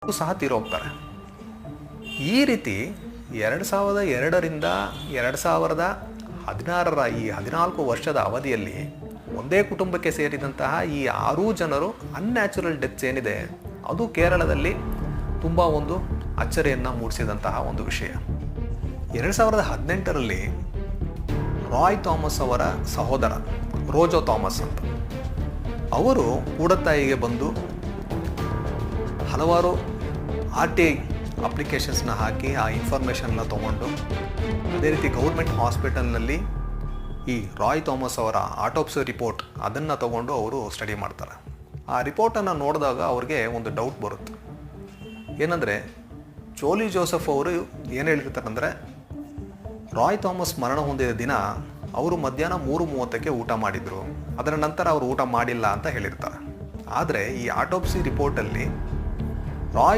ಸಹ ತೀರೋಗ್ತಾರೆ. ಈ ರೀತಿ 2002ರಿಂದ 2016ರ ಈ 14 ವರ್ಷದ ಅವಧಿಯಲ್ಲಿ ಒಂದೇ ಕುಟುಂಬಕ್ಕೆ ಸೇರಿದಂತಹ ಈ 6 ಜನರು ಅನ್ಯಾಚುರಲ್ ಡೆತ್ಸ್ ಏನಿದೆ ಅದು ಕೇರಳದಲ್ಲಿ ತುಂಬ ಒಂದು ಅಚ್ಚರಿಯನ್ನು ಮೂಡಿಸಿದಂತಹ ಒಂದು ವಿಷಯ. 2018ರಲ್ಲಿ ರಾಯ್ ಥಾಮಸ್ ಅವರ ಸಹೋದರ ರೋಜೋ ಥಾಮಸ್ ಅಂತ ಅವರು ಕೂಡತ್ತಾಯಿಗೆ ಬಂದು ಹಲವಾರು RTI ಅಪ್ಲಿಕೇಶನ್ಸ್ನ ಹಾಕಿ ಆ ಇನ್ಫಾರ್ಮೇಷನ್ನ ತೊಗೊಂಡು ಅದೇ ರೀತಿ ಗೌರ್ಮೆಂಟ್ ಹಾಸ್ಪಿಟಲ್ನಲ್ಲಿ ಈ ರಾಯ್ ಥಾಮಸ್ ಅವರ ಆಟೋಪ್ಸಿ ರಿಪೋರ್ಟ್ ಅದನ್ನು ತಗೊಂಡು ಅವರು ಸ್ಟಡಿ ಮಾಡ್ತಾರೆ. ಆ ರಿಪೋರ್ಟನ್ನು ನೋಡಿದಾಗ ಅವ್ರಿಗೆ ಒಂದು ಡೌಟ್ ಬರುತ್ತೆ. ಏನಂದರೆ ಜೋಲಿ ಜೋಸೆಫ್ ಅವರು ಏನು ಹೇಳಿರ್ತಾರಂದರೆ ರಾಯ್ ಥಾಮಸ್ ಮರಣ ಹೊಂದಿದ ದಿನ ಅವರು ಮಧ್ಯಾಹ್ನ 3:30ಕ್ಕೆ ಊಟ ಮಾಡಿದರು, ಅದರ ನಂತರ ಅವರು ಊಟ ಮಾಡಿಲ್ಲ ಅಂತ ಹೇಳಿರ್ತಾರೆ. ಆದರೆ ಈ ಆಟೋಪ್ಸಿ ರಿಪೋರ್ಟಲ್ಲಿ ರಾಯ್